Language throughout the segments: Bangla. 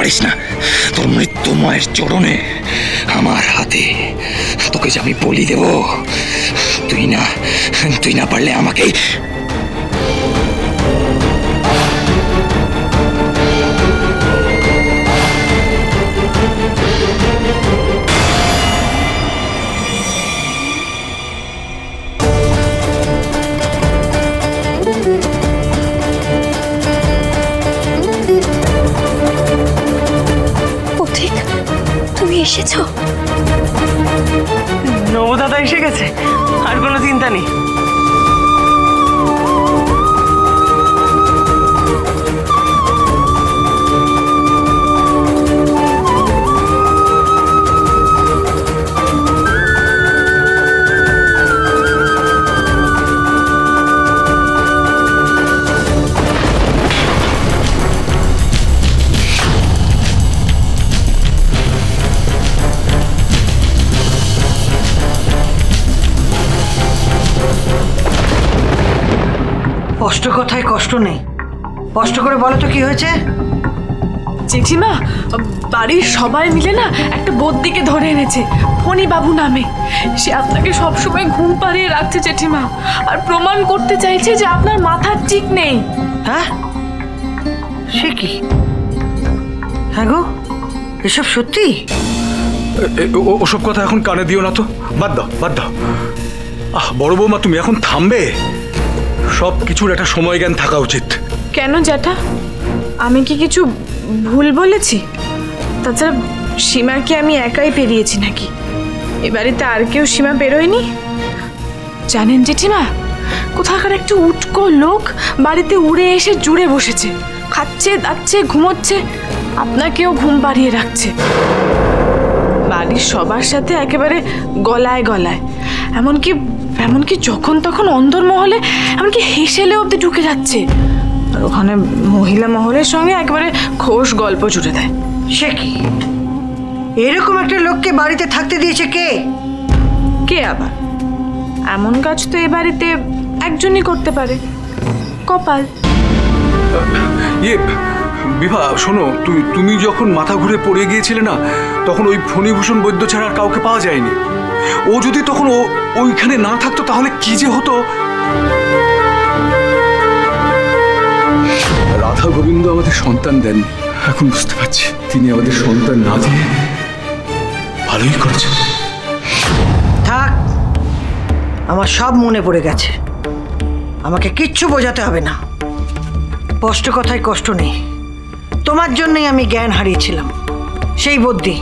পারিস না। তোর মৃত্যুময়ের চরণে আমার হাতে তোকে যে আমি বলি দেব, তুই না পারলে আমাকেই। এসেছো? নবু দাদা এসে গেছে, আর কোনো চিন্তা নেই। কষ্ট কথায় কষ্ট নেই, কষ্ট করে বলো তো কি হয়েছে? জেঠিমা, বাড়ির সবাই মিলে না একটা বদ্যিকে ধরে এনেছে, ফণি বাবু নামে। সে আপনাকে সবসময় ঘুম পাড়িয়ে রাখছে জেঠিমা, আর প্রমাণ করতে চাইছে যে আপনার মাথার ঠিক নেই। হ্যাঁ, সে কি? হ্যাঁ গো, এসব সত্যি? ওসব কথা এখন কানে দিও না তো, বাদ দাও। বড় বৌমা, তুমি এখন থামবে? সব কিছুর একটা সময় জ্ঞান থাকা উচিত। কেন জ্যাঠা, আমি কি কিছু ভুল বলেছি? তাছাড়া সীমা কি আমি একাই পেরিয়েছি নাকি? এ বাড়িতে আর কেউ সীমা পেরোয়নি? জানেন জেঠিমা, কোথাকার একটু উটকো লোক বাড়িতে উড়ে এসে জুড়ে বসেছে, খাচ্ছে দাচ্ছে ঘুমোচ্ছে, আপনাকেও ঘুম পাড়িয়ে রাখছে। বাড়ির সবার সাথে একেবারে গলায় গলায়, এমনকি যখন তখন অন্দরমহলে এমনকি হেসেলে অব্দি ঢুকে যাচ্ছে, আর ওখানে মহিলা মহলের সঙ্গে একেবারে খোশ গল্প জুড়ে দেয়। সে কি? এরকম একটা লোককে বাড়িতে থাকতে দিয়েছে কে? কে আবার? এমন কাজ তো এ বাড়িতে একজনই করতে পারে, কপাল। বিভা শোনো, তুমি যখন মাথা ঘুরে পড়ে গিয়েছিলে না, তখন ওই ফণিভূষণ বৈদ্য ছাড়া আর কাউকে পাওয়া যায়নি। ও যদি তখন ওইখানে না থাকতো তাহলে কি যে হতো। রাধা গোবিন্দ আমাদের সন্তান দেন, এখন বুঝতে পারছি তিনি আমাদের সন্তান না দিয়ে ভালোই করেছেন। থাক, আমার সব মনে পড়ে গেছে, আমাকে কিচ্ছু বোঝাতে হবে না। কষ্ট কথায় কষ্ট নেই, তোমার জন্যই আমি জ্ঞান হারিয়েছিলাম। সেই বুদ্ধি,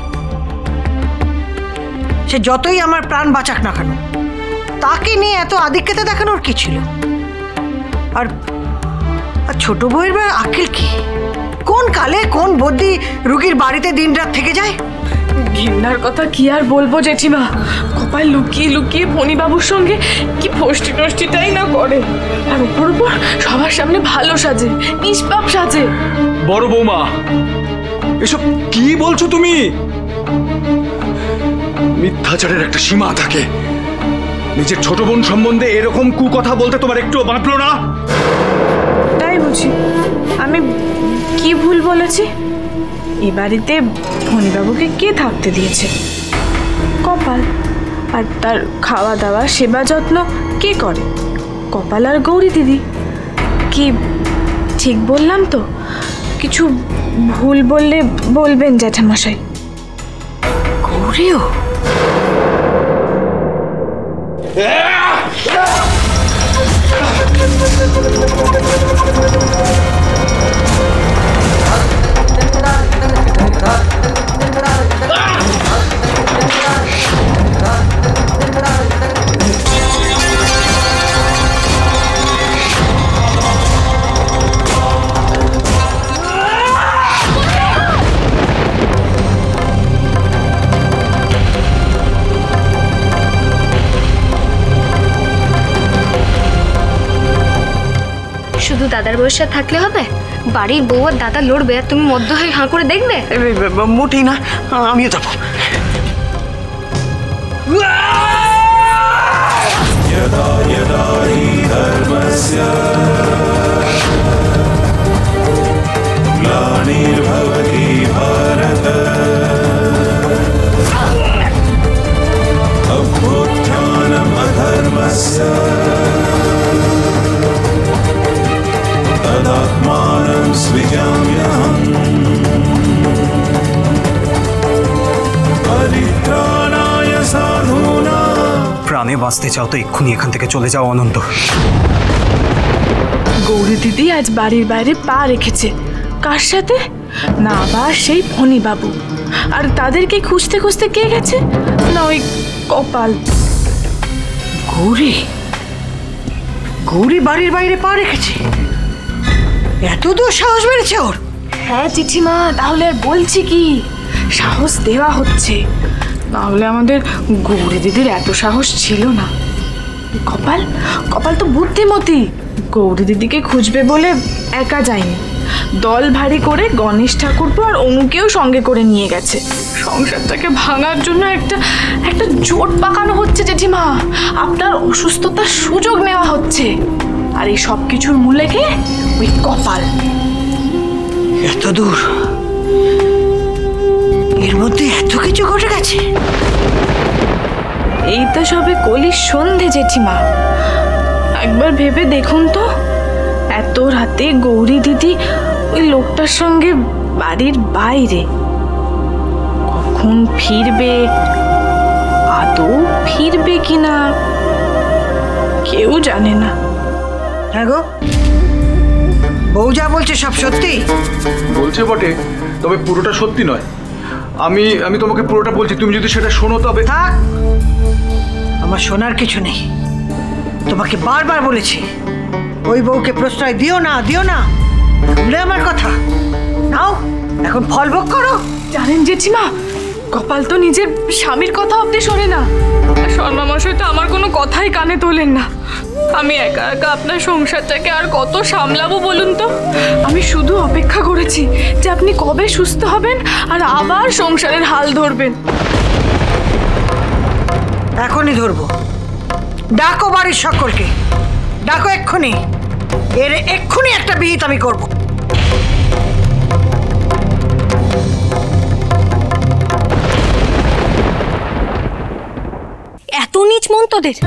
সে যতই আমার প্রাণ বাঁচাক না কেন, তাকে নিয়ে এত আধিক্যতা দেখানোর কি ছিল? আর ছোট বউয়ের আকিল কি? কোন কালে কোন বুদ্ধি রুগীর বাড়িতে দিনরাত থেকে যায়? ঘেন্নার কথা কি আর বলবো জেঠিমা, কপাল লুকিয়ে লুকিয়ে ফণিবাবুর সঙ্গে কি ফষ্টি নষ্টিটাই না করে, আর উপর উপর সবার সামনে ভালো সাজে, নিষ্পাপ সাজে। বড় বৌমা, এসব কি বলছো তুমি? মিথ্যাচারের একটা সীমা থাকে। নিজের ছোট বোন সম্বন্ধে এরকম কুকথা বলতে তোমার একটুও বাঁধলো না? তাই বুঝি? আমি কি ভুল বলেছি? এ বাড়িতে ফণিবাবুকে কে থাকতে দিয়েছে? কপাল। আর তার খাওয়া দাওয়া সেবা যত্ন কে করে? কপাল আর গৌরী দিদি। কি ঠিক বললাম তো? কিছু ভুল বললে বলবেন জ্যাঠামশাই। গৌরীও? শুধু দাদার বয়স থাকলে হবে? বাড়ির বউ আর দাদা লড়বে আর তুমি মধ্য হয়ে হাঁ করে দেখবে? মোটেই না, আমিও যাবো। গ্লানির্ভবতি প্রাণে বাঁচতে চাও তো এক্ষুনি এখান থেকে চলে যাও অনন্ত। গৌরী দিদি আজ বাড়ির বাইরে পা রেখেছে। কার সাথে? না আবার সেই ফণি বাবু। আর তাদেরকে খুঁজতে খুঁজতে কে গেছে? না ওই কপাল। গৌরী গৌরী বাড়ির বাইরে পা রেখেছে? এত দূর সাহস বেড়েছে ওর? হ্যাঁ জেঠিমা, তাহলে আর বলছি কি, সাহস দেওয়া হচ্ছে, নাহলে আমাদের গৌরী দিদির এত সাহস ছিল না। কপাল কপাল তো বুদ্ধিমতী, গৌরী দিদিকে খুঁজবে বলে একা যায়নি, দল ভারী করে গণেশ ঠাকুরপো আর অনুকেও সঙ্গে করে নিয়ে গেছে। সংসারটাকে ভাঙার জন্য একটা একটা জোট পাকানো হচ্ছে জেঠিমা। আপনার অসুস্থতার সুযোগ নেওয়া হচ্ছে, আর এই সব কিছুর মূলে কে? ওই কপাল। এত দূর, এর মধ্যে এত কিছু ঘটে গেছে। এই তো সবে কলির সন্ধে জেঠিমা, একবার ভেবে দেখুন তো, এত রাতে গৌরী দিদি ওই লোকটার সঙ্গে বাড়ির বাইরে, কখন ফিরবে, আদৌ ফিরবে কিনা কেউ জানে না। হ্যাঁ গো, বউ যা বলছে সব সত্যি? বলছে বটে, তবে পুরোটা সত্যি নয়। আমি আমি তোমাকে পুরোটা বলছি, তুমি যদি সেটা শোনো তবে। থাক, আমার শোনার কিছু নেই। তোমাকে বারবার বলেছি ওই বউকে প্রশ্রয় দিও না, দিও না। শুনলে আমার কথা? নাও এখন ফল ভোগ করো। জানেন জেঠিমা, কপাল তো নিজের স্বামীর কথা অব্দি শোনে না, আর শর্মামশাই তো আমার কোনো কথাই কানে তোলেন না। আমি একা একা আপনার সংসারটাকে আর কত সামলাবো বলুন তো? আমি শুধু অপেক্ষা করেছি যে আপনি কবে সুস্থ হবেন আর আবার সংসারের হাল ধরবেন। এখনই ধরবো। ডাকো বাড়ির সকলকে, ডাকো এক্ষুনি। এর এক্ষুনি একটা বিহিত আমি করব। এত নীচ মন তোদের?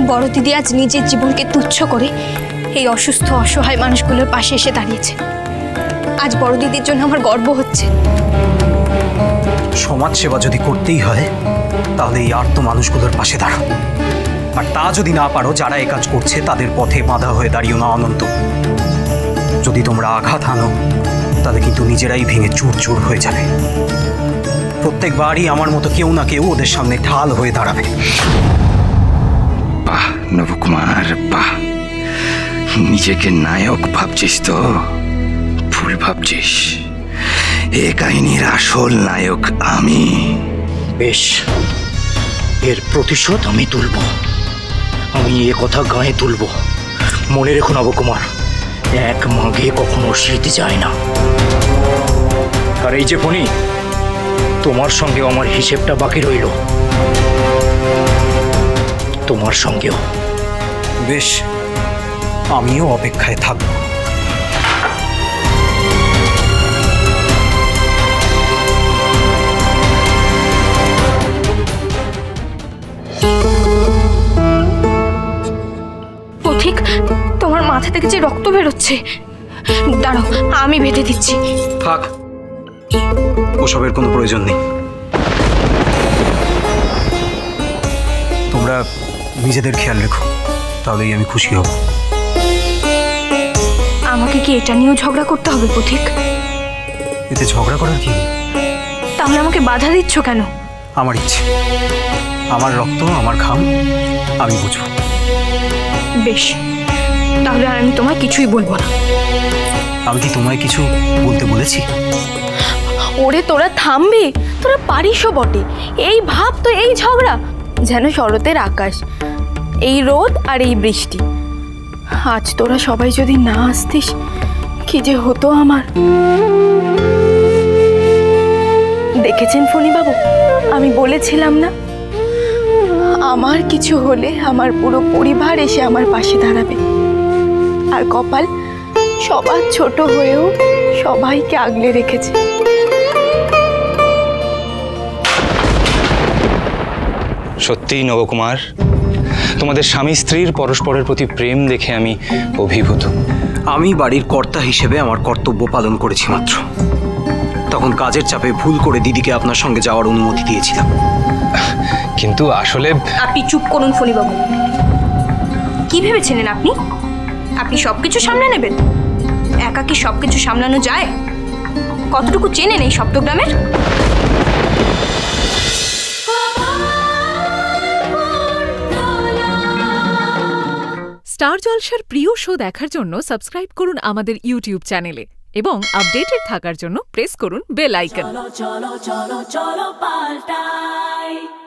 বড় দিদি আজ নিজের জীবনকে তুচ্ছ করে এই অসুস্থ অসহায় মানুষগুলোর পাশে এসে দাঁড়িয়েছে। আজ বড় দিদির জন্য আমার গর্ব হচ্ছে। সমাজ সেবা যদি করতেই হয় তাহলে এই আর্ত মানুষগুলোর পাশে দাঁড়াও, আর তা যদি না পারো, যারা এই কাজ করছে তাদের পথে বাধা হয়ে দাঁড়িও না অনন্ত। যদি তোমরা আঘাত হানো তাহলে কিন্তু নিজেরাই ভেঙে চুর চুর হয়ে যাবে। প্রত্যেকবারই আমার মতো কেউ না কেউ ওদের সামনে ঢাল হয়ে দাঁড়াবে। বাহ নবকুমার, বাহ। নিজেকে নায়ক ভাবছিস তো? ভুল ভাবছিস। এ কাহিনীর আসল নায়ক আমি। বেশ, এর প্রতিশোধ আমি তুলব। আমি এ কথা গায়ে তুলব। মনে রেখো নবকুমার, এক মাঘে কখনো স্মৃতি যায় না। আর এই যে ফণি, তোমার সঙ্গে আমার হিসেবটা বাকি রইল, তোমার সঙ্গেও। বেশ, আমিও অপেক্ষায় থাকব। পথিক, তোমার মাথা থেকে যে রক্ত বেরোচ্ছে, দাঁড়াও আমি বেঁধে দিচ্ছি। থাক, ওসবের কোনো প্রয়োজন নেই। তোমরা নিজেদের খেয়াল রেখো, তাহলেই আমি খুশি হব। আমাকে কি এটা নিয়েও ঝগড়া করতে হবে পথিক? এতে ঝগড়া করার কি? তাহলে আমাকে বাধা দিচ্ছ কেন? আমার ইচ্ছে, আমার রক্ত, আমার ঘাম, আমি বুঝবো। বেশ, তাহলে আর আমি তোমায় কিছুই বলবো না। আমি কি তোমায় কিছু বলতে বলেছি? ওরে তোরা থামবি? তোরা পারিসও বটে। এই ভাব তো, এই ঝগড়া যেন শরতের আকাশ, এই রোদ আর এই বৃষ্টি। আজ তোরা সবাই যদি না আসতিস, কি যে হতো আমার। দেখেছেন ফণিবাবু, আমি বলেছিলাম না, আমার কিছু হলে আমার পুরো পরিবার এসে আমার পাশে দাঁড়াবে। আর কপাল সবার ছোট হয়েও সবাইকে আগলে রেখেছে। সত্যিই নবকুমার, তোমাদের স্বামী স্ত্রীর পরস্পরের প্রতি প্রেম দেখে আমি অভিভূত। আমি বাড়ির কর্তা হিসেবে আমার কর্তব্য পালন করেছি মাত্র। তখন কাজের চাপে ভুল করে দিদিকে আপনার সঙ্গে যাওয়ার অনুমতি দিয়েছিলাম। কিন্তু আসলে আপনি চুপ করুন ফণিবাবু। কি ভেবেছিলেন আপনি আপনি সবকিছু সামলে নেবেন? একা কি সবকিছু সামলানো যায়? কতটুকু চেনেন এই সপ্তগ্রামের? স্টার জলসার প্রিয় শো দেখার জন্য সাবস্ক্রাইব করুন আমাদের ইউটিউব চ্যানেলে এবং আপডেটেড থাকার জন্য প্রেস করুন বেল আইকন। চলো চলো চলো চলো পাল্টাই।